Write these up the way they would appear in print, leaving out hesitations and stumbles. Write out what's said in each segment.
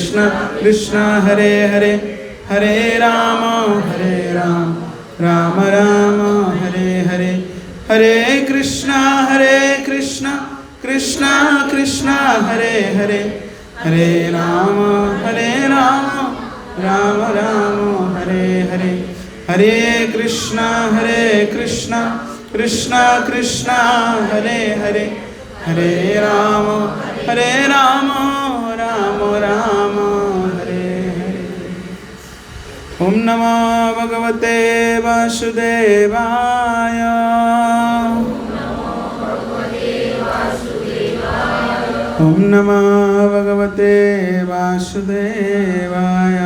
कृष्ण कृष्ण हरे हरे हरे राम राम राम हरे हरे हरे कृष्ण कृष्ण कृष्ण हरे हरे हरे राम राम राम हरे हरे हरे कृष्ण कृष्ण कृष्ण हरे हरे हरे राम राम राम हरे हरे। ओम नमो भगवते वासुदेवाय। ओम नमो भगवते वासुदेवाय।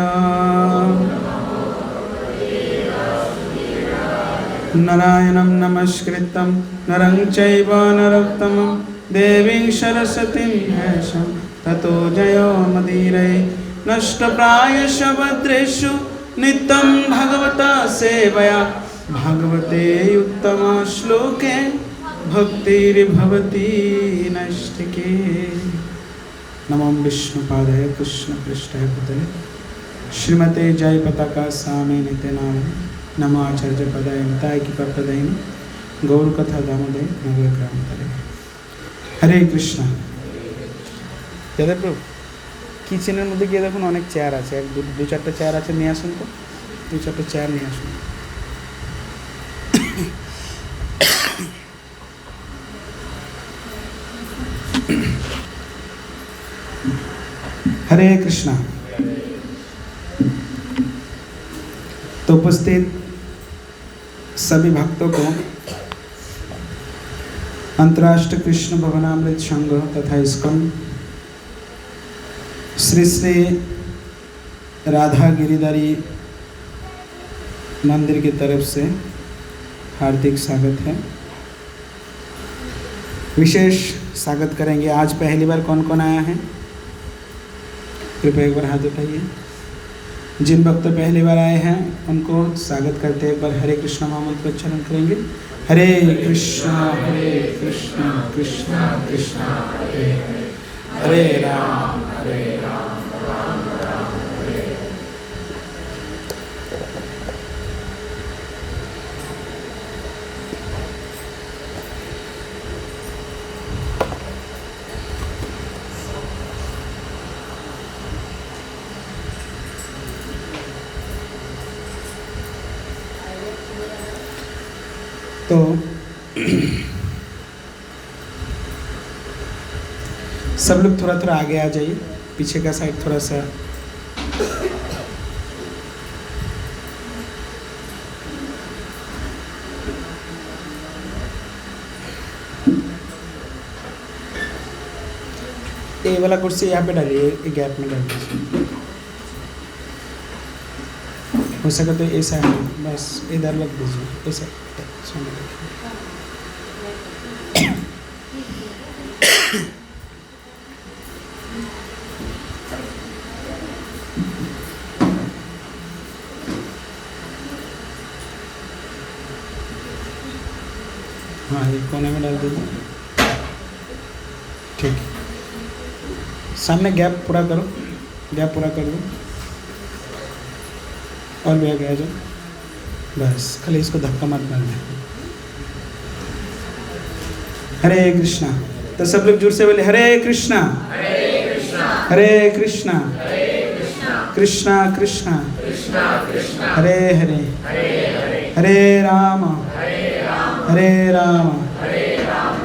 नारायणं नमस्कृतं नरं चैव नरोत्तमं देवीं सरस्वतीं व्यासं ततो जयमुदीरये। नष्टप्रायस्य भद्रेषु नित्यं भगवता सेवया भगवते उत्तमश्लोके भक्तिर्भवति नैष्ठिके। नमो विष्णुपादाय कृष्णपृष्ठाय भूतले श्रीमते जय पताका स्वामी नित्य नाम नमो आचार्य पदाय निताय की प्रदायिनी गौर कथा दामोदय नगर ग्राम तले। हरे कृष्ण। যাদববাবু কিচেনের মধ্যে গিয়ে দেখুন অনেক চেয়ার আছে, এক দু চারটে চেয়ার আছে, নিয়ে আসুন তো, দু চারটে চেয়ার নিয়ে আসুন। हरे कृष्णा। तो उपस्थित सभी भक्तों को अंतर्राष्ट्रीय कृष्ण भवनामृत संघ तथा इस्कॉन श्री श्री राधा गिरिधारी मंदिर की तरफ से हार्दिक स्वागत है। विशेष स्वागत करेंगे। आज पहली बार कौन कौन आया है, कृपया एक बार हाथ उठाइए। जिन भक्त पहली बार आए हैं उनको स्वागत करते एक बार हरे कृष्ण महामंत्र को उच्चारण करेंगे। हरे कृष्ण कृष्ण कृष्ण हरे हरे राम राम राम हरे। तो सब लोग थोड़ा थोड़ा आगे आ जाइए, पीछे का साइड थोड़ा सा। ये वाला कुर्सी यहाँ पे डालिए, गैप में डालिए। हो सके तो ऐसा है, बस इधर रख दीजिए, ऐसा हाँ, ये कोने में डाल दीजिए। ठीक, सामने गैप पूरा करो, गैप पूरा कर दो और भी आगे आ जाओ। बस खाली इसको धक्का मत डालना। हरे कृष्णा। तो सब लोग जोर से बोले हरे कृष्णा हरे कृष्णा कृष्णा कृष्णा हरे हरे हरे राम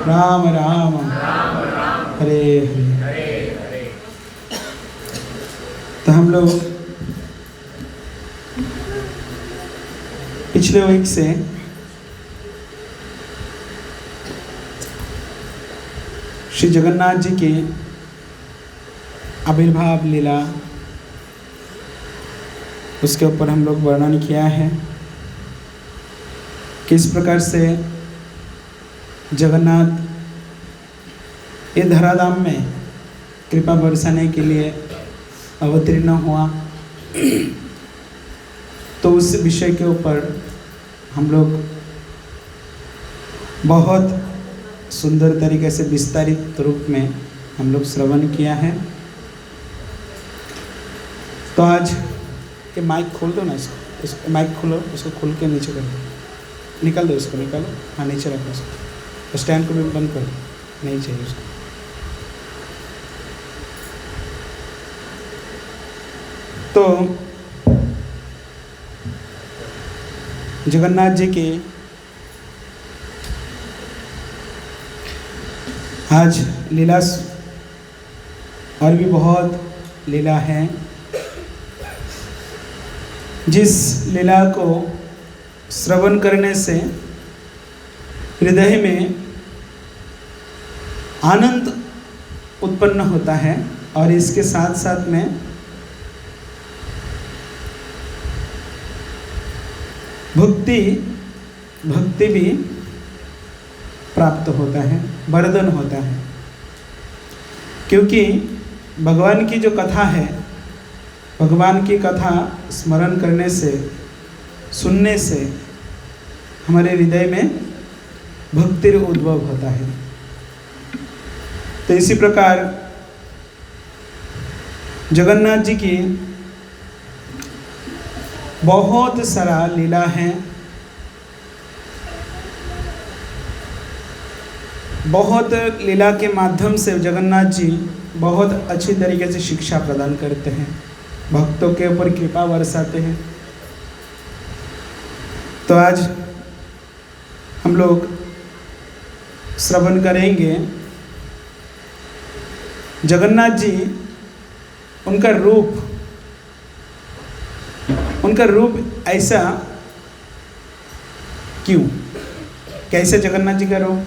राम राम हरे हरे। तो हम लोग पिछले वीक से श्री जगन्नाथ जी की आविर्भाव लीला, उसके ऊपर हम लोग वर्णन किया है। किस प्रकार से जगन्नाथ ये धराधाम में कृपा बरसाने के लिए अवतीर्ण हुआ, तो उस विषय के ऊपर हम लोग बहुत सुंदर तरीके से विस्तारित रूप में हम लोग श्रवण किया है। तो आज ये माइक खोल दो ना, इसको माइक खोलो, उसको खोल के नीचे कर दो, निकाल दो, इसको निकालो, हाँ नीचे रखो उसको, स्टैंड को भी बंद कर दो, नहीं चाहिए उसको। तो जगन्नाथ जी की आज लीला और भी बहुत लीला है, जिस लीला को श्रवण करने से हृदय में आनंद उत्पन्न होता है और इसके साथ साथ में भक्ति भी प्राप्त होता है, वरदान होता है। क्योंकि भगवान की जो कथा है, भगवान की कथा स्मरण करने से, सुनने से हमारे हृदय में भक्ति उद्भव होता है। तो इसी प्रकार जगन्नाथ जी की बहुत सारा लीला है, बहुत लीला के माध्यम से जगन्नाथ जी बहुत अच्छी तरीके से शिक्षा प्रदान करते हैं, भक्तों के ऊपर कृपा बरसाते हैं। तो आज हम लोग श्रवण करेंगे जगन्नाथ जी, उनका रूप ऐसा क्यों, कैसे जगन्नाथ जी का रूप,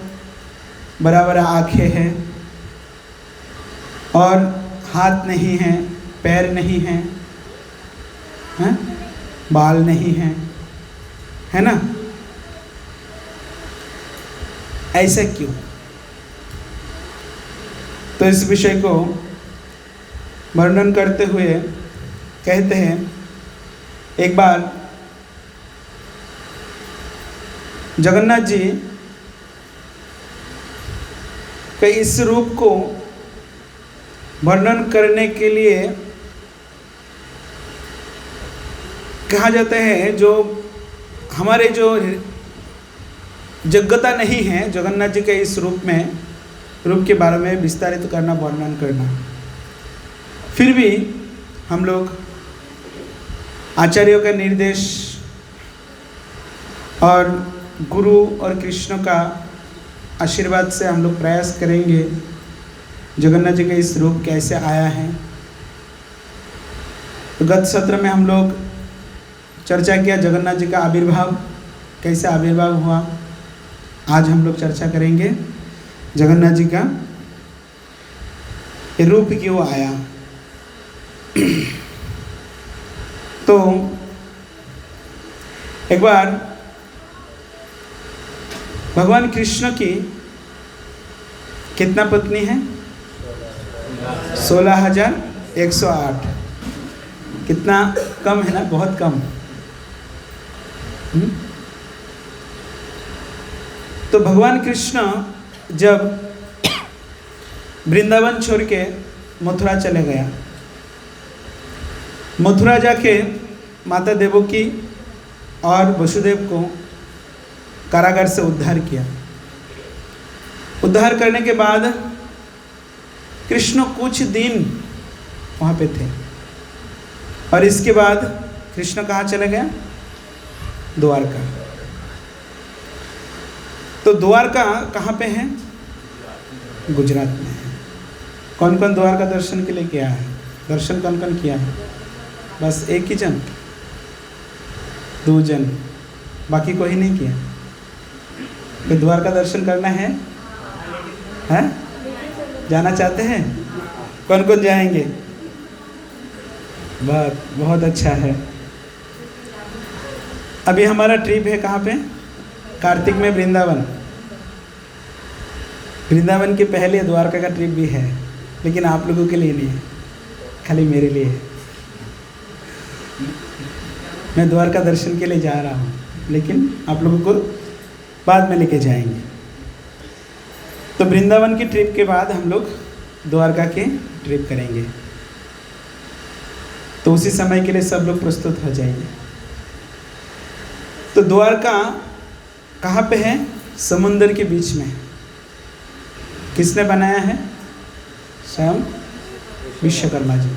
बराबर आँखें हैं और हाथ नहीं हैं, पैर नहीं हैं, हैं? बाल नहीं हैं, है ना, ऐसा क्यों? तो इस विषय को वर्णन करते हुए कहते हैं, एक बार जगन्नाथ जी के इस रूप को वर्णन करने के लिए कहा जाता है, जो हमारे जो जगता नहीं है जगन्नाथ जी के इस रूप के बारे में विस्तारित करना, वर्णन करना। फिर भी हम लोग आचार्यों का निर्देश और गुरु और कृष्ण का आशीर्वाद से हम लोग प्रयास करेंगे जगन्नाथ जी का इस रूप कैसे आया है। तो गत सत्र में हम लोग चर्चा किया जगन्नाथ जी का आविर्भाव, कैसे आविर्भाव हुआ। आज हम लोग चर्चा करेंगे जगन्नाथ जी का रूप क्यों आया। तो एक बार भगवान कृष्ण की कितना पत्नी है? 16,108। कितना कम है ना, बहुत कम। तो भगवान कृष्ण जब वृंदावन छोड़ के मथुरा चले गया, मथुरा जाके माता देवकी और वसुदेव को कारागार से उद्धार किया। उद्धार करने के बाद कृष्ण कुछ दिन वहाँ पे थे और इसके बाद कृष्ण कहाँ चले गया? द्वारका। तो द्वारका कहाँ पे है? गुजरात में है। कौन कौन द्वारका दर्शन के लिए किया है? दर्शन कौन कौन किया है? बस एक ही जन, 2 जन, बाकी कोई नहीं किया। तो द्वारका दर्शन करना है? हैं? जाना चाहते हैं? कौन कौन जाएंगे? बहुत अच्छा है। अभी हमारा ट्रिप है कहाँ पे? कार्तिक में वृंदावन। वृंदावन के पहले द्वारका का ट्रिप भी है, लेकिन आप लोगों के लिए नहीं है, खाली मेरे लिए है। मैं द्वारका दर्शन के लिए जा रहा हूँ, लेकिन आप लोगों को बाद में लेके जाएंगे। तो वृंदावन की ट्रिप के बाद हम लोग द्वारका के ट्रिप करेंगे। तो उसी समय के लिए सब लोग प्रस्तुत हो जाएंगे। तो द्वारका कहाँ पे है? समुद्र के बीच में। किसने बनाया है? स्वयं विश्वकर्मा जी।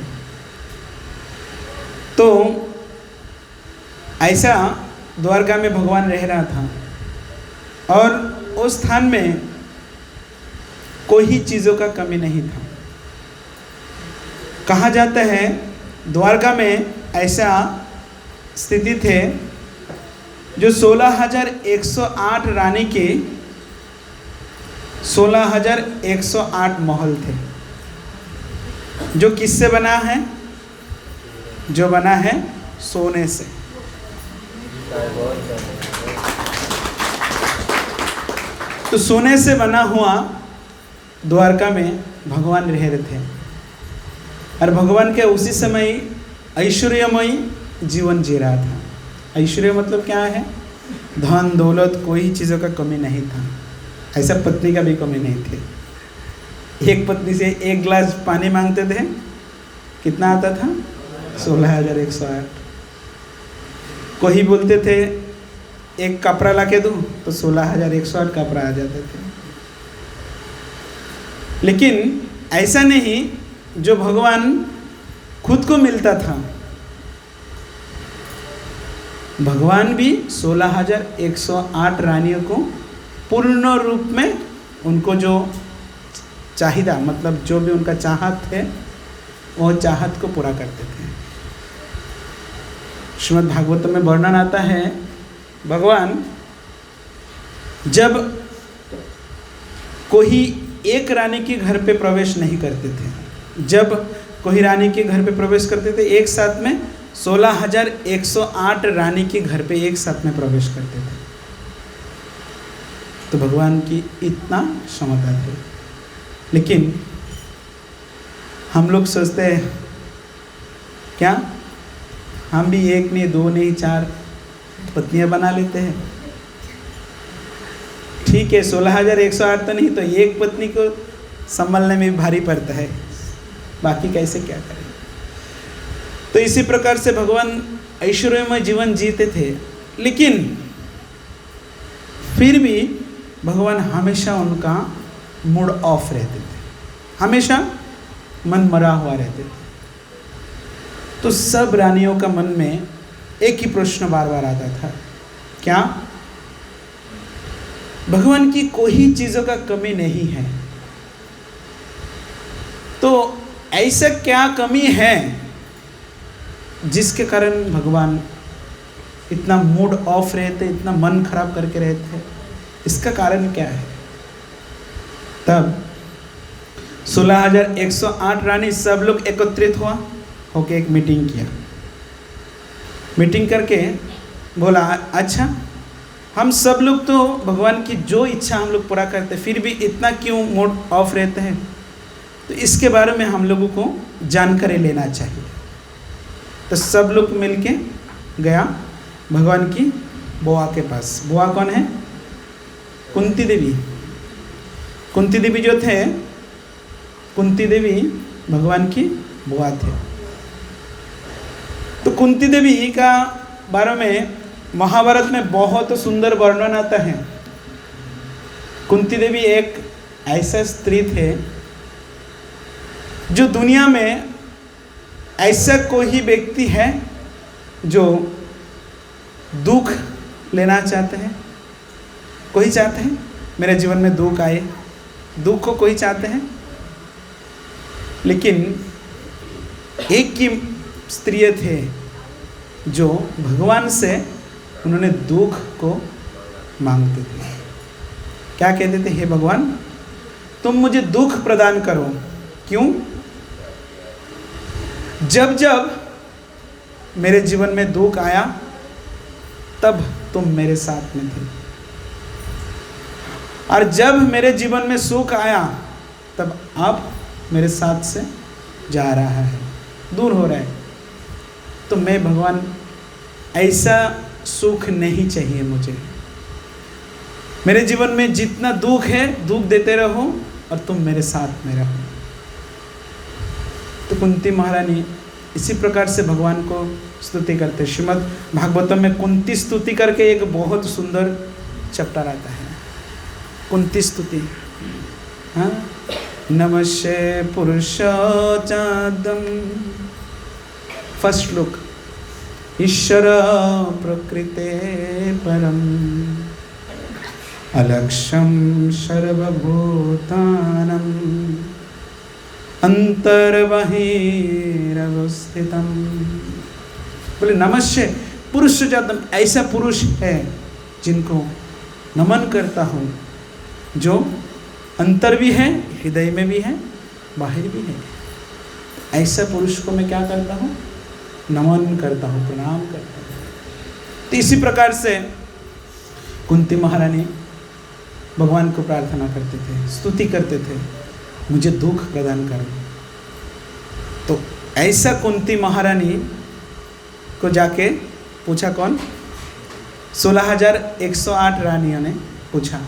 तो ऐसा द्वारका में भगवान रह रहा था और उस स्थान में कोई चीज़ों का कमी नहीं था। कहा जाता है द्वारका में ऐसा स्थिति थे जो 16,108 रानी के 16,108 महल थे, जो किससे बना है? जो बना है सोने से। तो सोने से बना हुआ द्वारका में भगवान रह रहे थे और भगवान के उसी समय ऐश्वर्यमयी जीवन जी रहा था। ऐश्वर्य मतलब क्या है? धन दौलत, कोई चीज़ों का कमी नहीं था। ऐसा पत्नी का भी कमी नहीं थी। एक पत्नी से एक गिलास पानी मांगते थे, कितना आता था? 16,108। कोई बोलते थे एक कपड़ा ला के दूँ तो 16,108 कपड़ा आ जाते थे। लेकिन ऐसा नहीं जो भगवान खुद को मिलता था। भगवान भी 16,108 रानियों को पूर्ण रूप में उनको जो चाहिदा, मतलब जो भी उनका चाहत थे, वो चाहत को पूरा करते थे। श्रीमद् भागवत में वर्णन आता है, भगवान जब कोई एक रानी के घर पे प्रवेश नहीं करते थे, जब कोई रानी के घर पे प्रवेश करते थे, एक साथ में 16,108 रानी के घर पे एक साथ में प्रवेश करते थे। तो भगवान की इतना क्षमता थी। लेकिन हम लोग सोचते हैं क्या हम भी एक नहीं, दो नहीं, 4 पत्नियां बना लेते हैं? ठीक है, 16,108 तो नहीं, तो एक पत्नी को संभालने में भारी पड़ता है, बाकी कैसे क्या करें? तो इसी प्रकार से भगवान ऐश्वर्यमय जीवन जीते थे, लेकिन फिर भी भगवान हमेशा उनका मूड ऑफ रहते थे, हमेशा मन मरा हुआ रहते थे। तो सब रानियों का मन में एक ही प्रश्न बार बार आता था, क्या भगवान की कोई चीज़ों का कमी नहीं है? तो ऐसा क्या कमी है जिसके कारण भगवान इतना मूड ऑफ रहते, इतना मन खराब करके रहते? इसका कारण क्या है? तब 16,108 रानी सब लोग एकत्रित हुआ होके एक मीटिंग किया। मीटिंग करके बोला, अच्छा हम सब लोग तो भगवान की जो इच्छा हम लोग पूरा करते, फिर भी इतना क्यों मूड ऑफ रहते हैं? तो इसके बारे में हम लोगों को जानकारी लेना चाहिए। तो सब लोग मिलके गया भगवान की बुआ के पास। बुआ कौन है? कुंती देवी। कुंती देवी जो थे, कुंती देवी भगवान की बुआ थे। तो कुंती देवी का बारे में महाभारत में बहुत सुंदर वर्णन आता है। कुंती देवी एक ऐसा स्त्री थे जो दुनिया में ऐसा कोई व्यक्ति है जो दुख लेना चाहते हैं? कोई चाहते हैं मेरे जीवन में दुख आए? दुख को कोई चाहते हैं? लेकिन एक ही स्त्री थे जो भगवान से उन्होंने दुख को मांगते थे। क्या कहते थे? हे भगवान, तुम मुझे दुख प्रदान करो। क्यों? जब जब मेरे जीवन में दुख आया तब तुम मेरे साथ में थे, और जब मेरे जीवन में सुख आया तब आप मेरे साथ से जा रहा है, दूर हो रहा है। तो मैं भगवान ऐसा सुख नहीं चाहिए मुझे। मेरे जीवन में जितना दुख है, दुख देते रहो और तुम मेरे साथ में रहो। तो कुंती महारानी इसी प्रकार से भगवान को स्तुति करते। श्रीमद् भागवतम में कुंती स्तुति करके एक बहुत सुंदर चैप्टर आता है, कुंती स्तुति। हाँ, नमस्ते पुरुषोत्तम, फर्स्ट श्लोक, ईश्वर प्रकृते परम अलक्ष्यम सर्वभूतानां अंतर्बहिरवस्थितम्। बोले नमस्ते पुरुषोत्तम, ऐसा पुरुष है जिनको नमन करता हूँ, जो अंतर भी है, हृदय में भी है, बाहर भी है। ऐसा पुरुष को मैं क्या करता हूँ? नमन करता हूँ, प्रणाम करता हूँ। तो इसी प्रकार से कुंती महारानी भगवान को प्रार्थना करते थे, स्तुति करते थे, मुझे दुख प्रदान करो। तो ऐसा कुंती महारानी को जाके पूछा, कौन? 16,108 रानियों ने पूछा।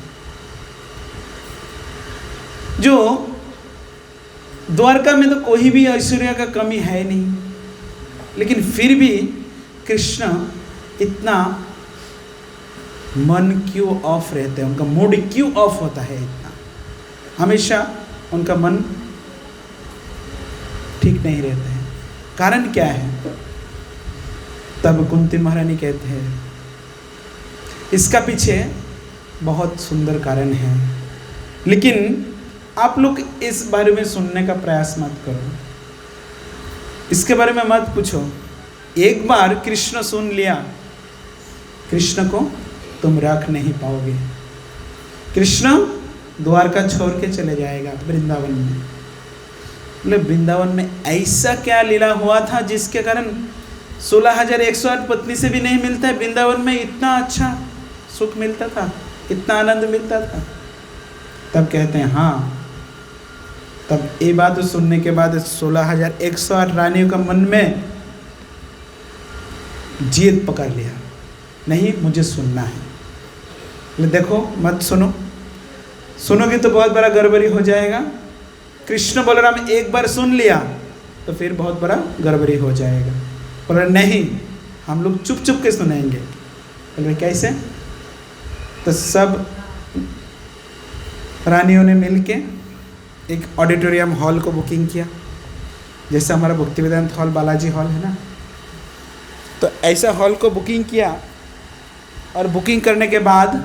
जो द्वारका में तो कोई भी ऐश्वर्य का कमी है नहीं, लेकिन फिर भी कृष्ण इतना मन क्यों ऑफ रहते हैं, उनका मूड क्यों ऑफ होता है इतना? हमेशा उनका मन ठीक नहीं रहता है, कारण क्या है? तब कुंती महारानी कहते हैं, इसका पीछे बहुत सुंदर कारण है, लेकिन आप लोग इस बारे में सुनने का प्रयास मत करो, इसके बारे में मत पूछो। एक बार कृष्ण सुन लिया, कृष्ण को तुम रख नहीं पाओगे। कृष्ण द्वारका छोड़ के चले जाएगा वृंदावन में। मतलब वृंदावन में ऐसा क्या लीला हुआ था जिसके कारण 16,108 पत्नी से भी नहीं मिलता है। वृंदावन में इतना अच्छा सुख मिलता था, इतना आनंद मिलता था। तब कहते हैं हाँ, तब ये बात सुनने के बाद 16,108 रानियों का मन में जिद पकड़ लिया, नहीं मुझे सुनना है। देखो मत सुनो, सुनोगे तो बहुत बड़ा गड़बड़ी हो जाएगा। कृष्ण बलराम एक बार सुन लिया तो फिर बहुत बड़ा गड़बड़ी हो जाएगा। बोले नहीं, हम लोग चुप चुप के सुनेंगे। बोले कैसे? तो सब रानियों ने मिलके एक ऑडिटोरियम हॉल को बुकिंग किया, जैसे हमारा भक्ति वेदांत हॉल, बालाजी हॉल है ना, तो ऐसा हॉल को बुकिंग किया। और बुकिंग करने के बाद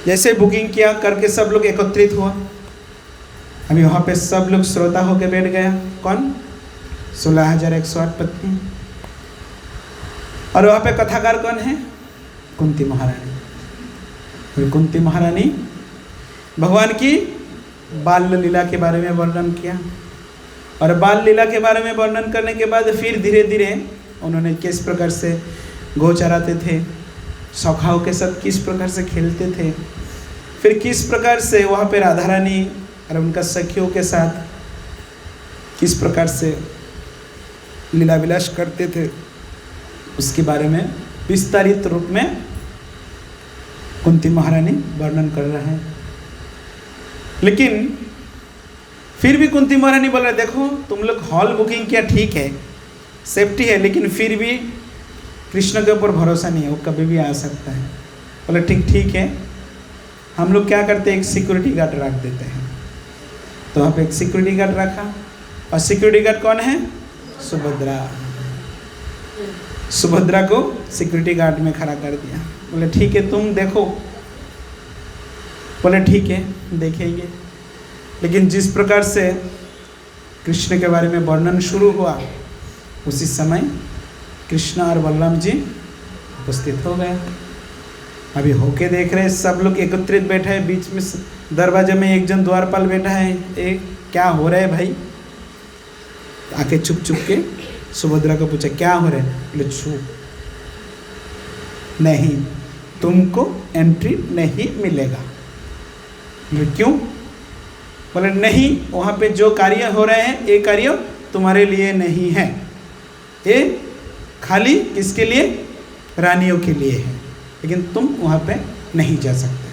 जैसे बुकिंग किया करके सब लोग एकत्रित हुआ। अभी वहाँ पे सब लोग श्रोता होके बैठ गया। कौन? 16,108 पत्नी। और वहाँ पे कथाकार कौन है? कुंती महारानी। कुंती महारानी भगवान की बाल लीला के बारे में वर्णन किया। और बाल लीला के बारे में वर्णन करने के बाद फिर धीरे धीरे उन्होंने किस प्रकार से गौ चराते थे, सखाओं के साथ किस प्रकार से खेलते थे, फिर किस प्रकार से वहाँ पे राधा रानी और उनका सखियों के साथ किस प्रकार से लीला विलास करते थे, उसके बारे में विस्तारित रूप में कुंती महारानी वर्णन कर रहे हैं। लेकिन फिर भी कुंती महारानी बोल रहे, देखो तुम लोग हॉल बुकिंग किया, ठीक है, सेफ्टी है, लेकिन फिर भी कृष्ण के ऊपर भरोसा नहीं है, वो कभी भी आ सकता है। बोले ठीक है, हम लोग क्या करते हैं, एक सिक्योरिटी गार्ड रख देते हैं। तो वहाँ पे एक सिक्योरिटी गार्ड रखा। और सिक्योरिटी गार्ड कौन है? सुभद्रा। सुभद्रा को सिक्योरिटी गार्ड में खड़ा कर दिया। बोले ठीक है, तुम देखो। बोले ठीक है, देखेंगे। लेकिन जिस प्रकार से कृष्ण के बारे में वर्णन शुरू हुआ, उसी समय कृष्ण और बलराम जी उपस्थित हो गए। अभी होके देख रहे हैं, सब लोग एकत्रित बैठे हैं, बीच में दरवाजे में एक जन द्वारपाल बैठा है। एक क्या हो रहा है भाई? आके चुप चुप के सुभद्रा को पूछा, क्या हो रहा है? बोले चुप, नहीं, तुमको एंट्री नहीं मिलेगा। बोले क्यों? बोले नहीं, वहाँ पे जो कार्य हो रहे हैं ये कार्य तुम्हारे लिए नहीं है, ये खाली किसके लिए? रानियों के लिए है, लेकिन तुम वहाँ पे नहीं जा सकते।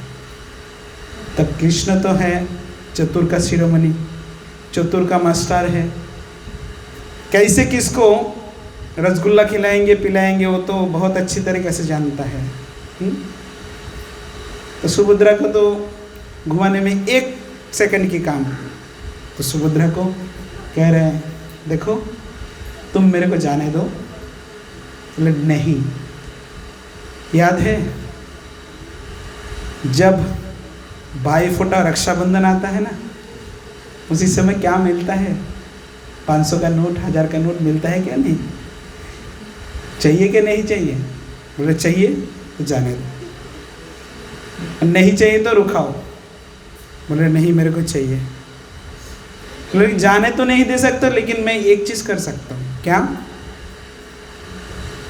तब कृष्ण तो है चतुर का शिरोमणि, चतुर का मास्टर है। कैसे किसको रसगुल्ला खिलाएंगे पिलाएंगे वो तो बहुत अच्छी तरीके से जानता है। तो सुभद्रा को तो घुमाने में 1 सेकंड की काम। तो सुभद्रा को कह रहे हैं देखो तुम मेरे को जाने दो। बोले नहीं। याद है जब भाई फोटा रक्षाबंधन आता है ना, उसी समय क्या मिलता है? 500 का नोट, 1000 का नोट मिलता है क्या? नहीं। चाहिए कि नहीं चाहिए? बोले चाहिए तो जाने दो। नहीं चाहिए तो रुकाओ। बोले नहीं मेरे को चाहिए। बोले जाने तो नहीं दे सकता, लेकिन मैं एक चीज़ कर सकता हूँ। क्या?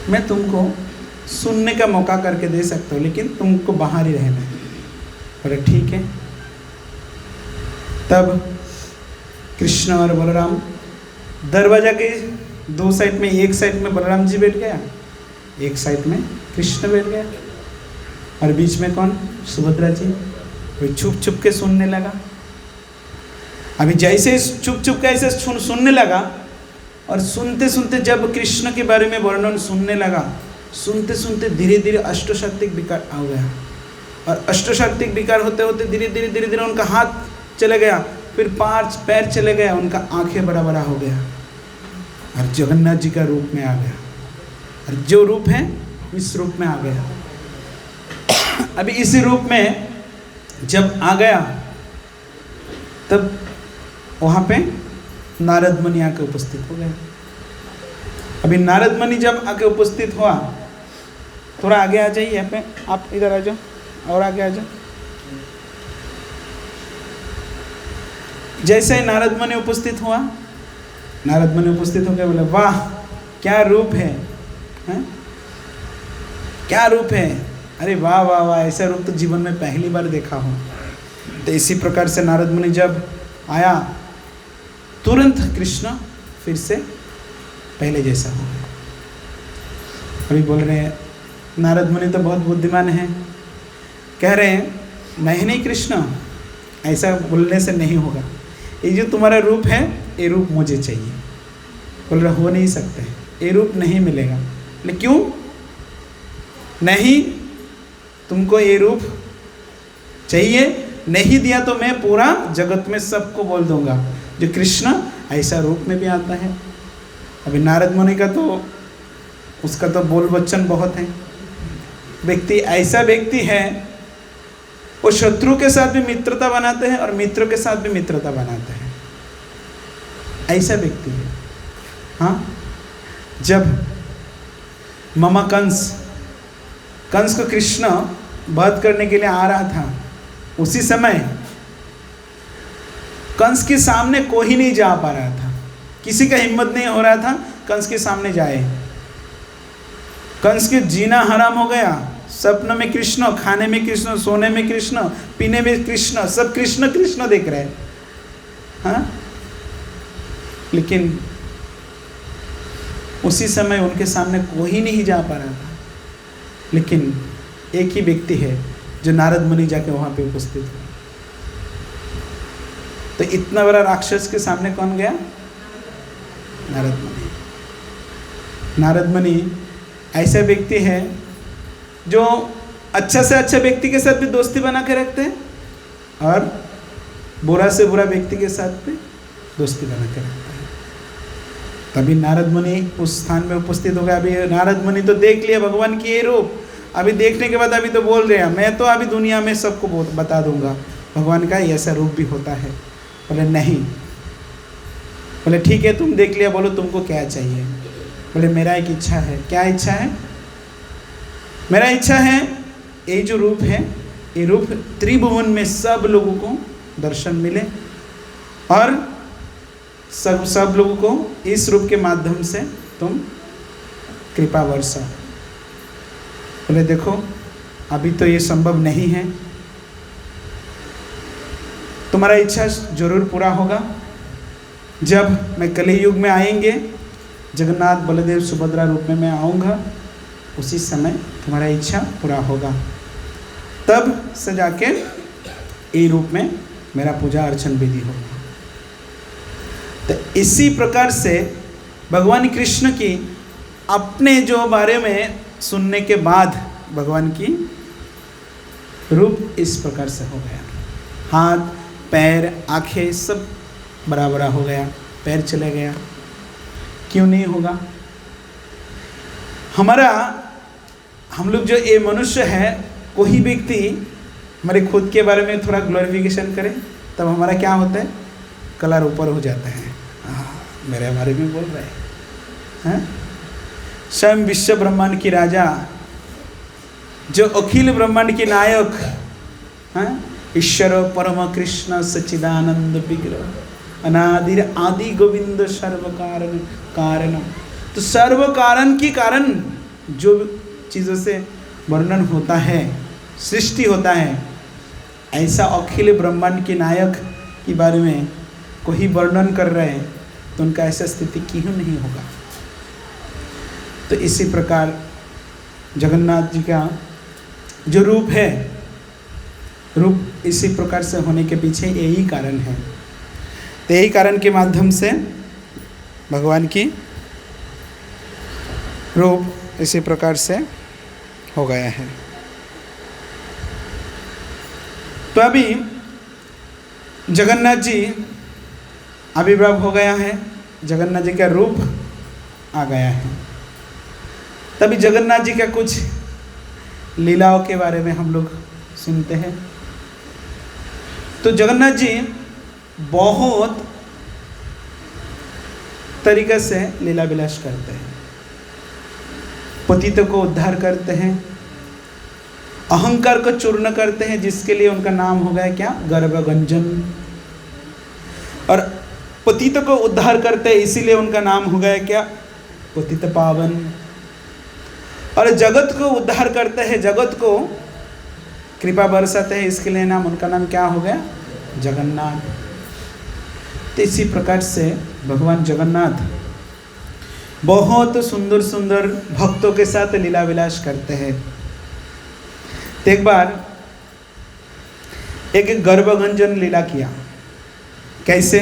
मैं तुमको सुनने का मौका करके दे सकता हूँ, लेकिन तुमको बाहर ही रहना है। बोले ठीक है। तब कृष्ण और बलराम दरवाजा के 2 साइड में, एक साइड में बलराम जी बैठ गया, एक साइड में कृष्ण बैठ गया, और बीच में कौन? सुभद्रा जी। वो छुप छुप के सुनने लगा। अभी जैसे छुप छुप के ऐसे सुनने लगा, और सुनते सुनते जब कृष्ण के बारे में वर्णन सुनने लगा, सुनते सुनते धीरे धीरे अष्टशक्तिक विकार आ गया। और अष्टशक्तिक विकार होते होते धीरे धीरे धीरे धीरे उनका हाथ चले गया, फिर पैर चले गया, उनका आंखें बड़ा बड़ा हो गया, और जगन्नाथ जी का रूप में आ गया। और जो रूप है इस रूप में आ गया। अभी इसी रूप में जब आ गया, तब वहाँ पे नारद मुनि आके उपस्थित हो गए। अभी नारद मुनि जब आके उपस्थित हुआ, थोड़ा आगे आ जाइए, यहाँ पे आप इधर आ जाओ और आगे आ जाओ। जैसे ही नारद मुनि उपस्थित हुआ, नारद मुनि उपस्थित हो गए, बोले वाह क्या रूप है, हैं? क्या रूप है, अरे वाह वाह वाह, ऐसा रूप तो जीवन में पहली बार देखा हूँ। तो इसी प्रकार से नारद मुनि जब आया, तुरंत कृष्ण फिर से पहले जैसा हो गया। अभी बोल रहे हैं नारद मुनि तो बहुत बुद्धिमान हैं, कह रहे हैं नहीं नहीं कृष्ण, ऐसा बोलने से नहीं होगा, ये जो तुम्हारा रूप है ये रूप मुझे चाहिए। बोल रहे हो नहीं सकते, ये रूप नहीं मिलेगा। लेकिन क्यों नहीं? तुमको ये रूप चाहिए, नहीं दिया तो मैं पूरा जगत में सबको बोल दूंगा जो कृष्ण ऐसा रूप में भी आता है। अभी नारद मुनि का तो उसका तो बोल वचन बहुत है। व्यक्ति ऐसा व्यक्ति है, वो शत्रु के साथ भी मित्रता बनाते हैं और मित्रों के साथ भी मित्रता बनाते हैं, ऐसा व्यक्ति है। हाँ, जब मामा कंस को कृष्ण वध करने के लिए आ रहा था, उसी समय कंस के सामने कोई नहीं जा पा रहा था, किसी का हिम्मत नहीं हो रहा था कंस के सामने जाए। कंस के जीना हराम हो गया, सपन में कृष्ण, खाने में कृष्ण, सोने में कृष्ण, पीने में कृष्ण, सब कृष्ण कृष्ण देख रहे हैं। हाँ, लेकिन उसी समय उनके सामने कोई नहीं जा पा रहा था, लेकिन एक ही व्यक्ति है जो नारद मुनि जाके वहाँ पे उपस्थित हुआ। तो इतना बड़ा राक्षस के सामने कौन गया? नारद मुनि। नारद मुनि ऐसा व्यक्ति है जो अच्छा से अच्छा व्यक्ति के साथ भी दोस्ती बना के रखते हैं, और बुरा से बुरा व्यक्ति के साथ भी दोस्ती बना के रखते हैं। तभी नारद मुनि उस स्थान में उपस्थित हो गया। अभी नारद मुनि तो देख लिया भगवान की ये रूप, अभी देखने के बाद अभी तो बोल रहे हैं मैं तो अभी दुनिया में सबको बता दूंगा भगवान का ऐसा रूप भी होता है। बोले नहीं। बोले ठीक है, तुम देख लिया, बोलो तुमको क्या चाहिए। बोले मेरा एक इच्छा है। क्या इच्छा है? मेरा इच्छा है ये जो रूप है, ये रूप त्रिभुवन में सब लोगों को दर्शन मिले, और सब लोगों को इस रूप के माध्यम से तुम कृपा वर्षा। बोले देखो अभी तो ये संभव नहीं है, तुम्हारा इच्छा जरूर पूरा होगा। जब मैं कलियुग में आएंगे, जगन्नाथ बलदेव सुभद्रा रूप में मैं आऊँगा, उसी समय तुम्हारा इच्छा पूरा होगा। तब से जाके ये रूप में मेरा पूजा अर्चन विधि होगा। तो इसी प्रकार से भगवान कृष्ण की अपने जो बारे में सुनने के बाद भगवान की रूप इस प्रकार से हो गया। हाथ पैर आँखें सब बराबर हो गया, पैर चले गया, क्यों नहीं होगा? हम लोग जो ये मनुष्य है, कोई व्यक्ति हमारे खुद के बारे में थोड़ा ग्लोरिफिकेशन करे तब हमारा क्या होता है, कलर ऊपर हो जाता है। मेरे बारे में बोल रहे हैं। स्वयं विश्व ब्रह्मांड की राजा, जो अखिल ब्रह्मांड की नायक हैं, ईश्वर परम कृष्ण सच्चिदानंद विग्रह अनादिर आदि गोविंद सर्व कारण कारणम। तो सर्व कारण की कारण जो चीज़ों से वर्णन होता है, सृष्टि होता है, ऐसा अखिल ब्रह्मांड के नायक के बारे में कोई वर्णन कर रहे हैं तो उनका ऐसा स्थिति क्यों नहीं होगा? तो इसी प्रकार जगन्नाथ जी का जो रूप है, रूप इसी प्रकार से होने के पीछे यही कारण है। तो यही कारण के माध्यम से भगवान की रूप इसी प्रकार से हो गया है। तो अभी जगन्नाथ जी आविर्भाव हो गया है, जगन्नाथ जी का रूप आ गया है। तभी जगन्नाथ जी का कुछ लीलाओं के बारे में हम लोग सुनते हैं। तो जगन्नाथ जी बहुत तरीक़े से लीला विलास करते हैं, पतितों को उद्धार करते हैं, अहंकार को चूर्ण करते हैं, जिसके लिए उनका नाम हो गया क्या, गर्भगंजन। और पतितों को उद्धार करते हैं इसीलिए उनका नाम हो गया क्या, पतित पावन। और जगत को उद्धार करते हैं, जगत को कृपा बरसाते हैं, इसके लिए नाम उनका नाम क्या हो गया, जगन्नाथ। तो इसी प्रकार से भगवान जगन्नाथ बहुत सुंदर सुंदर भक्तों के साथ लीला विलास करते हैं। तो एक बार एक गर्भगंजन लीला किया। कैसे?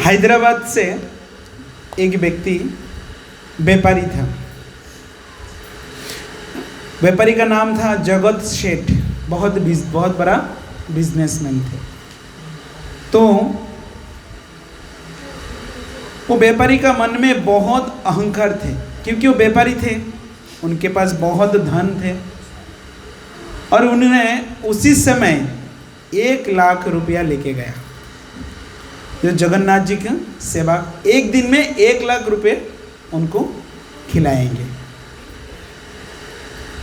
हैदराबाद से एक व्यक्ति व्यापारी था, व्यापारी का नाम था जगत सेठ, बहुत बड़ा बिजनेसमैन थे। तो वो व्यापारी का मन में बहुत अहंकार थे, क्योंकि वो व्यापारी थे, उनके पास बहुत धन थे, और उन्होंने उसी समय 1 लाख रुपया लेके गया। जो जगन्नाथ जी की सेवा, एक दिन में 1 लाख रुपए उनको खिलाएंगे,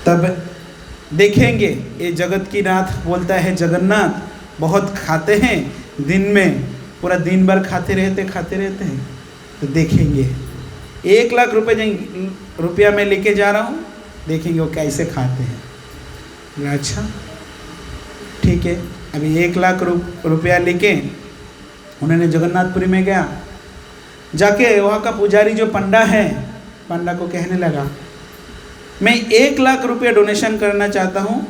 तब देखेंगे। ये जगत की नाथ बोलता है जगन्नाथ बहुत खाते हैं, दिन में पूरा दिन भर खाते रहते हैं, तो देखेंगे 1 लाख रुपया मैं लेके जा रहा हूँ, देखेंगे वो कैसे खाते हैं। अच्छा ठीक है, अभी 1 लाख रुपया लेके उन्होंने जगन्नाथपुरी में गया। जाके वहाँ का पुजारी जो पंडा है, पंडा को कहने लगा मैं 1 लाख रुपया डोनेशन करना चाहता हूँ,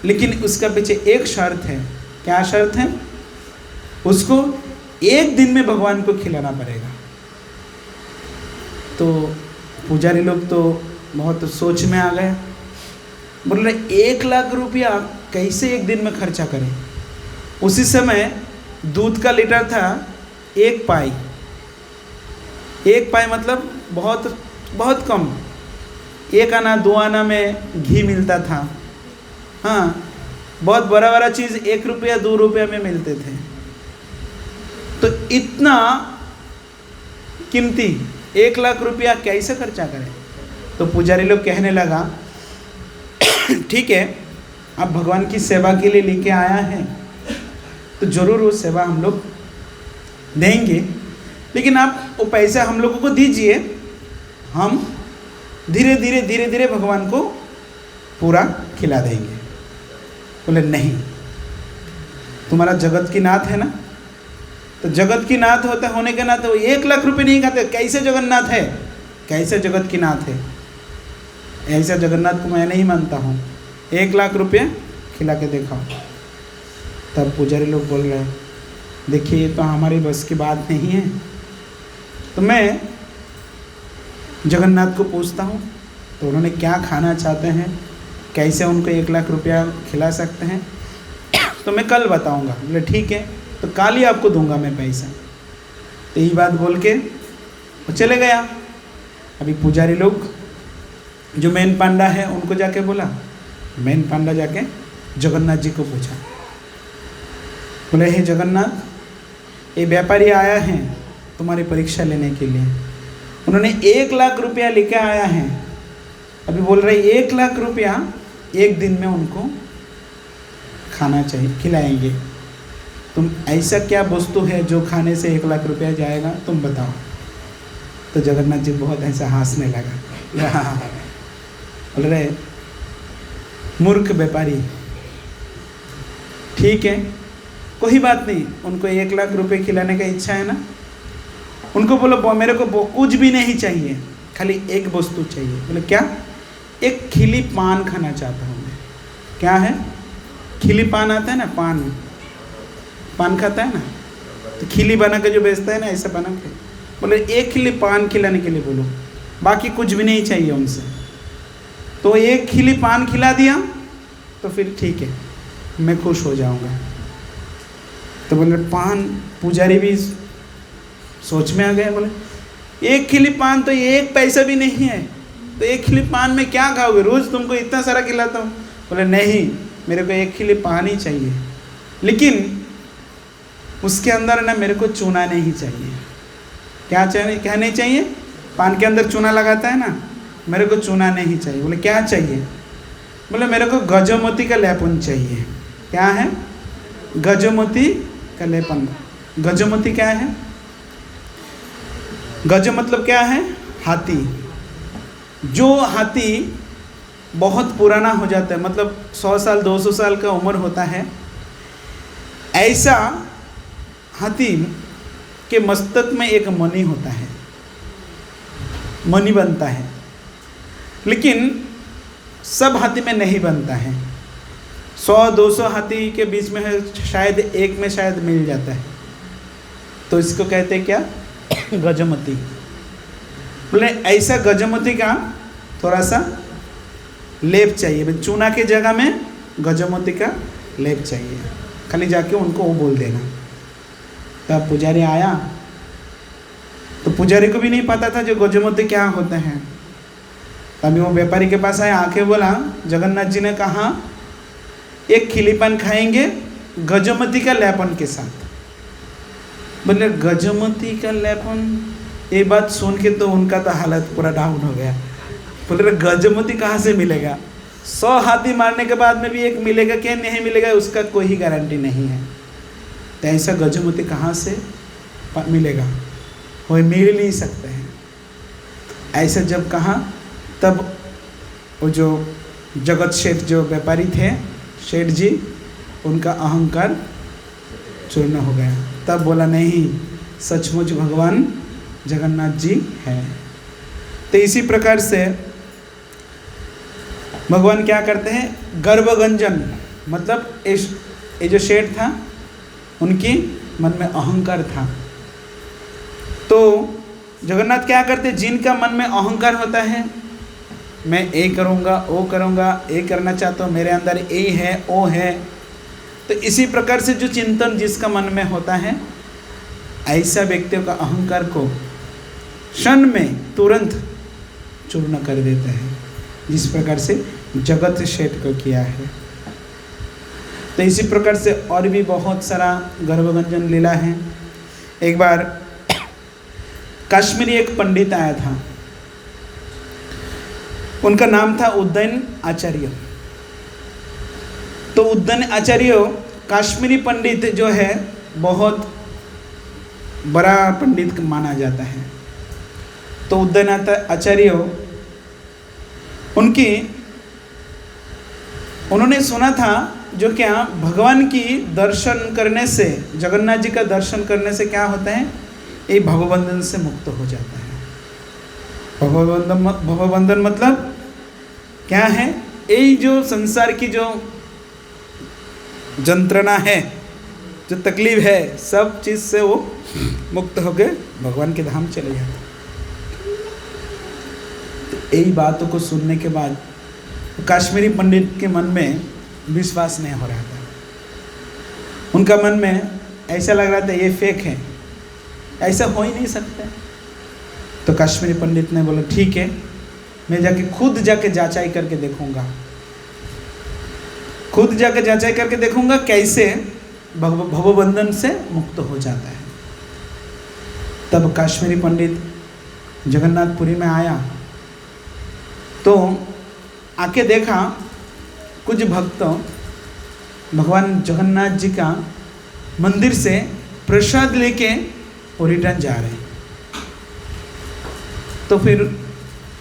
लेकिन उसका पीछे एक शर्त है। क्या शर्त है? उसको 1 दिन में भगवान को खिलाना पड़ेगा। तो पुजारी लोग तो बहुत सोच में आ गए, बोल रहे 1 लाख रुपया कैसे 1 दिन में खर्चा करें। उसी समय दूध का लीटर था 1 पाई। 1 पाई मतलब बहुत कम, 1 आना 2 आना में घी मिलता था। हाँ, बहुत बड़ा चीज़ 1 रुपया 2 रुपया में मिलते थे। तो इतना कीमती 1 लाख रुपया कैसे खर्चा करें? तो पुजारी लोग कहने लगा ठीक है, आप भगवान की सेवा के लिए लेके आया है तो ज़रूर वो सेवा हम लोग देंगे, लेकिन आप वो पैसा हम लोगों को दीजिए, हम धीरे धीरे भगवान को पूरा खिला देंगे। बोले नहीं, तुम्हारा जगत की नाथ है ना, तो जगत की नाथ होने के नाते वो 1 लाख रुपए नहीं खाते। कैसे जगन्नाथ है, कैसे जगत की नाथ है? ऐसा जगन्नाथ को मैं नहीं मानता हूँ। 1 लाख रुपये खिला के देखा। तब पुजारी लोग बोल रहे हैं, देखिए ये तो हमारी बस की बात नहीं है, तो मैं जगन्नाथ को पूछता हूँ तो उन्होंने क्या खाना चाहते हैं, कैसे उनको 1 लाख रुपया खिला सकते हैं, तो मैं कल बताऊँगा। बोले ठीक है, तो कल ही आपको दूंगा मैं पैसा। तो यही बात बोल के वो चले गया। अभी पुजारी लोग जो मेन पांडा है उनको जाके बोला, मेन पांडा जाके जगन्नाथ जी को पूछा, बोले हे जगन्नाथ, ये व्यापारी आया है तुम्हारी परीक्षा लेने के लिए, उन्होंने 1 लाख रुपया लेके आया है। अभी बोल रहे 1 लाख रुपया 1 दिन में उनको खाना चाहिए, खिलाएंगे। तुम ऐसा क्या वस्तु है जो खाने से 1 लाख रुपया जाएगा, तुम बताओ। तो जगन्नाथ जी बहुत ऐसा हंसने लगा। बोल रहे मूर्ख व्यापारी, ठीक है कोई बात नहीं, उनको 1 लाख रुपए खिलाने का इच्छा है ना, उनको बोलो मेरे को कुछ भी नहीं चाहिए, खाली एक वस्तु चाहिए। बोले क्या? एक खिली पान खाना चाहता हूँ मैं। क्या है? खिली पान आता है ना, पान खाता है ना, तो खिली बना के जो बेचता है ना, ऐसा बना के। बोले 1 खिली पान खिलाने के लिए बोलो, बाकी कुछ भी नहीं चाहिए उनसे। तो 1 खिली पान खिला दिया तो फिर ठीक है, मैं खुश हो जाऊंगा। तो बोले पान, पुजारी भी सोच में आ गए। बोले 1 खिली पान तो 1 पैसा भी नहीं है, तो 1 खिली पान में क्या खाओगे, रोज़ तुमको इतना सारा खिलाता हूँ। बोले नहीं, मेरे को 1 खिली पान ही चाहिए, लेकिन उसके अंदर ना मेरे को चूना नहीं चाहिए। क्या चाहिए? क्या नहीं चाहिए? पान के अंदर चूना लगाता है ना, मेरे को चूना नहीं चाहिए। बोले क्या चाहिए? बोले मेरे को गजमोती का लेपन चाहिए। क्या है? गजमोती का लेपन। गजमोती क्या है? गज मतलब क्या है? हाथी। जो हाथी बहुत पुराना हो जाता है, मतलब 100 साल 200 साल का उम्र होता है, ऐसा हाथी के मस्तक में एक मणि होता है, मणि बनता है, लेकिन सब हाथी में नहीं बनता है। 100-200 हाथी के बीच में है, शायद एक में शायद मिल जाता है। तो इसको कहते हैं क्या? गजमती। बोले ऐसा गजमती का थोड़ा सा लेप चाहिए, चूना के जगह में गजमती का लेप चाहिए, खाली जाके उनको वो बोल देना। तब पुजारी आया, तो पुजारी को भी नहीं पता था जो गजमती क्या होते हैं। तभी वो व्यापारी के पास आया, आके बोला जगन्नाथ जी ने कहा 1 खिली पान खाएंगे गजमती का लेपन के साथ। बोले गजमती का लेपन, ये बात सुन के तो उनका तो हालत पूरा डाउन हो गया। बोले गजमती कहाँ से मिलेगा? 100 हाथी मारने के बाद में भी 1 मिलेगा क्या नहीं मिलेगा, उसका कोई गारंटी नहीं है। तो ऐसा गजमती कहाँ से मिलेगा? वो मिल नहीं सकते हैं। ऐसा जब कहा, तब वो जो जगत शेठ जो व्यापारी थे, शेठ जी, उनका अहंकार चूर्ण हो गया। तब बोला नहीं, सचमुच भगवान जगन्नाथ जी है। तो इसी प्रकार से भगवान क्या करते हैं? गर्भगंजन, मतलब ये जो शेठ था उनकी मन में अहंकार था, तो जगन्नाथ क्या करते? जिनका मन में अहंकार होता है, मैं ये करूँगा वो करूँगा, ये करना चाहता हूँ, मेरे अंदर ये है वो है, तो इसी प्रकार से जो चिंतन जिसका मन में होता है, ऐसा व्यक्तियों का अहंकार को क्षण में तुरंत चूर्ण कर देते हैं, जिस प्रकार से जगत शेठ को किया है। तो इसी प्रकार से और भी बहुत सारा गर्भगंजन लीला है। एक बार कश्मीरी एक पंडित आया था, उनका नाम था उदयन आचार्य। तो उदयन आचार्य कश्मीरी पंडित जो है बहुत बड़ा पंडित माना जाता है। तो उदयन आचार्य उन्होंने सुना था जो क्या भगवान की दर्शन करने से, जगन्नाथ जी का दर्शन करने से क्या होता है? ये भवबंधन से मुक्त हो जाता है। भवबंधन मतलब क्या है? यही जो संसार की जो यंत्रणा है, जो तकलीफ है सब चीज़ से वो मुक्त होकर भगवान के धाम चले जाते। तो यही बातों को सुनने के बाद काश्मीरी पंडित के मन में विश्वास नहीं हो रहा था। उनका मन में ऐसा लग रहा था ये फेक है, ऐसा हो ही नहीं सकता। तो काश्मीरी पंडित ने बोला ठीक है, मैं खुद जाके जांचाई करके देखूंगा, खुद जाके जांचाई करके देखूंगा कैसे भवबंधन से मुक्त हो जाता है। तब काश्मीरी पंडित जगन्नाथपुरी में आया तो आके देखा कुछ भक्त भगवान जगन्नाथ जी का मंदिर से प्रसाद लेके वो रिटर्न जा रहे हैं। तो फिर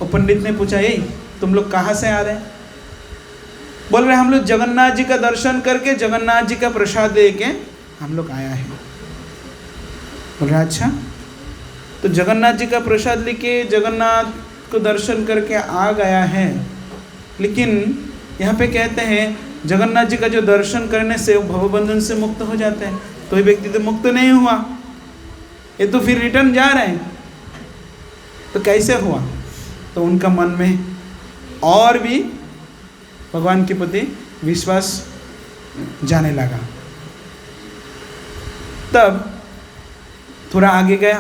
वो पंडित ने पूछा, ये तुम लोग कहाँ से आ रहे हैं? बोल रहे हम लोग जगन्नाथ जी का दर्शन करके जगन्नाथ जी का प्रसाद लेके हम लोग आया है। बोल रहे अच्छा, तो जगन्नाथ जी का प्रसाद लेके जगन्नाथ को दर्शन करके आ गया है, लेकिन यहाँ पे कहते हैं जगन्नाथ जी का जो दर्शन करने से वो भवबंधन से मुक्त हो जाते हैं, तो ये व्यक्ति तो मुक्त नहीं हुआ, ये तो फिर रिटर्न जा रहे हैं, तो कैसे हुआ? तो उनका मन में और भी भगवान के प्रति विश्वास जाने लगा। तब थोड़ा आगे गया,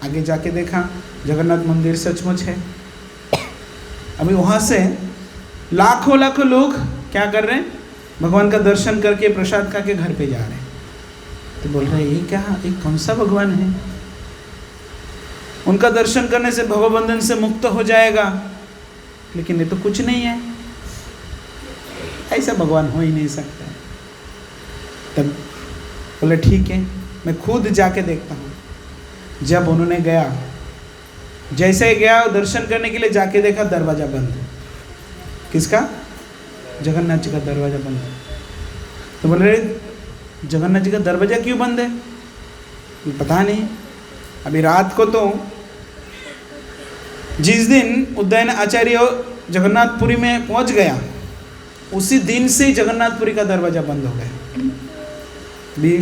आगे जाके देखा जगन्नाथ मंदिर सचमुच है। अभी वहाँ से लाखों लाखों लोग क्या कर रहे हैं? भगवान का दर्शन करके प्रसाद खा के घर पे जा रहे हैं। तो बोल रहे ये क्या, ये कौन सा भगवान है? उनका दर्शन करने से भवबंधन से मुक्त हो जाएगा, लेकिन ये तो कुछ नहीं है, ऐसा भगवान हो ही नहीं सकता। तब बोले ठीक है, मैं खुद जाके देखता हूँ। जब उन्होंने गया, जैसे ही गया दर्शन करने के लिए जाके देखा दरवाज़ा बंद है। किसका? जगन्नाथ जी का दरवाज़ा बंद है। तो बोल रहे जगन्नाथ जी का दरवाज़ा क्यों बंद है? पता नहीं। अभी रात को तो जिस दिन उदयन आचार्य जगन्नाथपुरी में पहुंच गया, उसी दिन से ही जगन्नाथपुरी का दरवाज़ा बंद हो गया। भी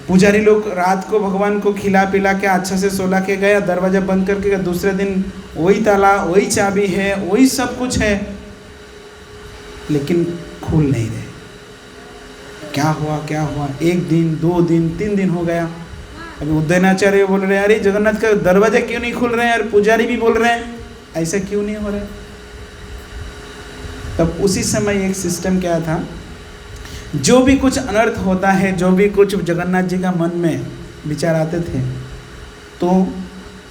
पुजारी लोग रात को भगवान को खिला पिला के अच्छा से सोला के गया, दरवाज़ा बंद करके गया। दूसरे दिन वही ताला, वही चाबी है, वही सब कुछ है, लेकिन खुल नहीं रहे। क्या हुआ क्या हुआ? 1 दिन 2 दिन 3 दिन हो गया। अभी उदयनाचार्य बोल रहे हैं अरे जगन्नाथ का दरवाजा क्यों नहीं खुल रहे हैं? और पुजारी भी बोल रहे हैं ऐसा क्यों नहीं हो रहा है? तब उसी समय एक सिस्टम क्या था, जो भी कुछ अनर्थ होता है, जो भी कुछ जगन्नाथ जी का मन में विचार आते थे, तो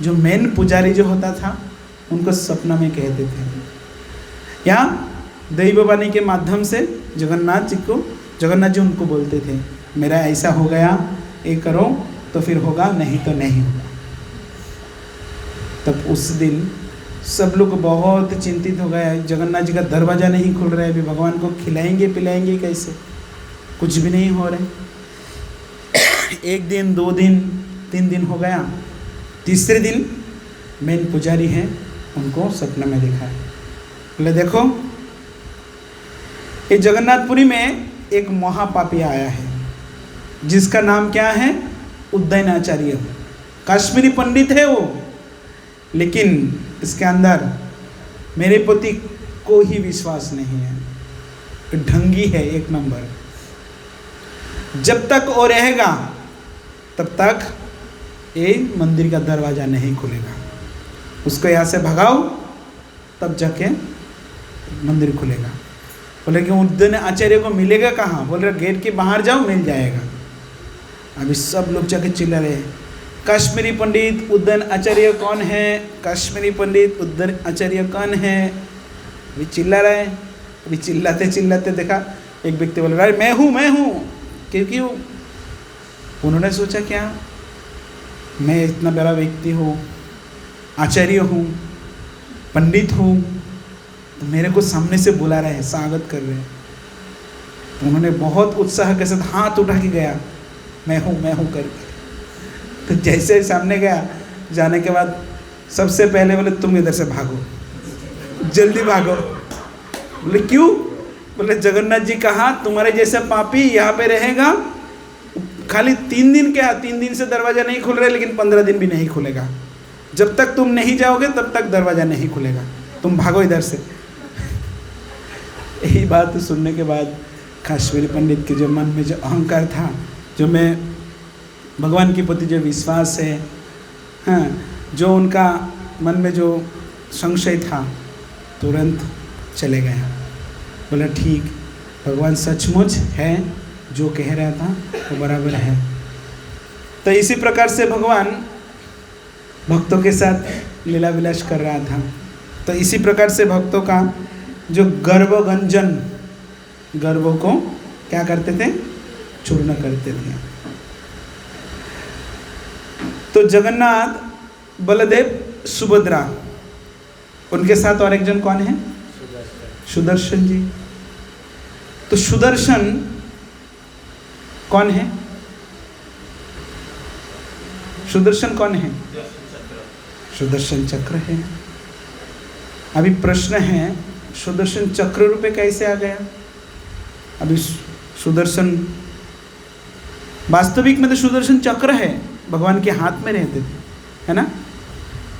जो मेन पुजारी जो होता था उनको सपना में कहते थे, या दैववाणी के माध्यम से जगन्नाथ जी उनको बोलते थे मेरा ऐसा हो गया, ये करो तो फिर होगा, नहीं तो नहीं होगा। तब उस दिन सब लोग बहुत चिंतित हो गए, जगन्नाथ जी का दरवाज़ा नहीं खुल रहा है, अभी भगवान को खिलाएंगे पिलाएंगे कैसे? कुछ भी नहीं हो रहे। 1 दिन 2 दिन 3 दिन हो गया। तीसरे दिन मेन पुजारी हैं, उनको सपना में देखा है। बोले देखो ये जगन्नाथपुरी में एक महापापी आया है, जिसका नाम क्या है? उदयनाचार्य। काश्मीरी पंडित है वो, लेकिन इसके अंदर मेरे प्रति कोई विश्वास नहीं है, ढंगी है 1 नंबर। जब तक वो रहेगा तब तक ये मंदिर का दरवाज़ा नहीं खुलेगा। उसको यहाँ से भगाओ तब जाके मंदिर खुलेगा। बोले कि उदयन आचार्य को मिलेगा कहाँ? बोल रहे गेट के बाहर जाओ मिल जाएगा। अभी सब लोग जाके चिल्ला रहे काश्मीरी पंडित उदयन आचार्य कौन है? काश्मीरी पंडित उदयन आचार्य कौन है? अभी चिल्ला रहे। अभी चिल्लाते चिल्लाते देखा एक व्यक्ति बोल रहा है मैं हूँ। क्योंकि उन्होंने सोचा क्या मैं इतना बड़ा व्यक्ति हूँ, आचार्य हूँ, पंडित हूँ, तो मेरे को सामने से बुला रहे हैं, स्वागत कर रहे हैं। तो उन्होंने बहुत उत्साह के साथ हाथ उठा के गया मैं हूँ करके। तो जैसे ही सामने गया, जाने के बाद सबसे पहले बोले तुम इधर से भागो, जल्दी भागो। बोले क्यों? बोले जगन्नाथ जी कहा तुम्हारे जैसा पापी यहाँ पे रहेगा, खाली 3 दिन क्या, 3 दिन से दरवाज़ा नहीं खुल रहा है, लेकिन 15 दिन भी नहीं खुलेगा। जब तक तुम नहीं जाओगे तब तक दरवाज़ा नहीं खुलेगा, तुम भागो इधर से। यही बात सुनने के बाद काश्मीरी पंडित के जो मन में जो अहंकार था, जो मैं भगवान के प्रति जो विश्वास है, हाँ, जो उनका मन में जो संशय था, तुरंत चले गए। बोला ठीक, भगवान सचमुच है, जो कह रहा था वो बराबर है। तो इसी प्रकार से भगवान भक्तों के साथ लीला विलास कर रहा था। तो इसी प्रकार से भक्तों का जो गर्वगंजन, गर्वों को क्या करते थे, चूर्ण करते थे। तो जगन्नाथ, बलदेव, सुभद्रा, उनके साथ और एक जन कौन है, सुदर्शन जी। तो सुदर्शन कौन है, सुदर्शन कौन है, सुदर्शन चक्र है। अभी प्रश्न है, सुदर्शन चक्र रूपे कैसे आ गया? अभी सुदर्शन वास्तविक में तो सुदर्शन चक्र है, भगवान के हाथ में रहते थे, है ना।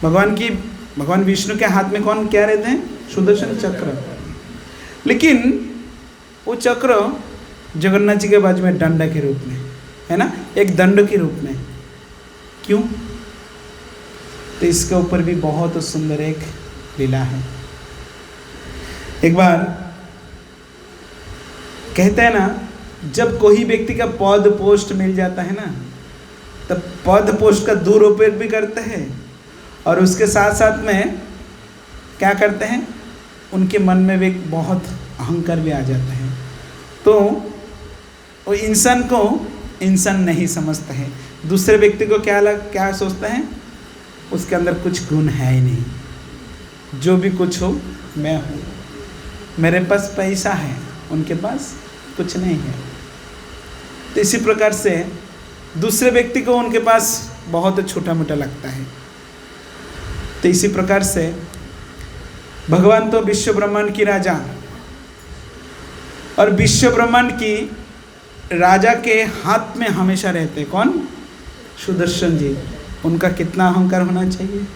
भगवान विष्णु के हाथ में कौन क्या रहते हैं, सुदर्शन चक्र। लेकिन वो चक्र जगन्नाथ जी के बाजू में दंड के रूप में है ना, एक दंड के रूप में। क्यों? तो इसके ऊपर भी बहुत सुंदर एक लीला है। एक बार कहते हैं ना, जब कोई व्यक्ति का पद पोस्ट मिल जाता है ना, तब पद पोस्ट का दुरुपयोग भी करते हैं और उसके साथ साथ में क्या करते हैं, उनके मन में भी बहुत अहंकार भी आ जाता है। तो वो इंसान को इंसान नहीं समझता है, दूसरे व्यक्ति को क्या सोचता है, उसके अंदर कुछ गुण है ही नहीं, जो भी कुछ हो मैं हूँ, मेरे पास पैसा है, उनके पास कुछ नहीं है। तो इसी प्रकार से दूसरे व्यक्ति को उनके पास बहुत छोटा मोटा लगता है। तो इसी प्रकार से भगवान तो विश्व ब्रह्मांड की राजा, और विश्व ब्रह्मांड की राजा के हाथ में हमेशा रहते कौन, सुदर्शन जी। उनका कितना अहंकार होना चाहिए।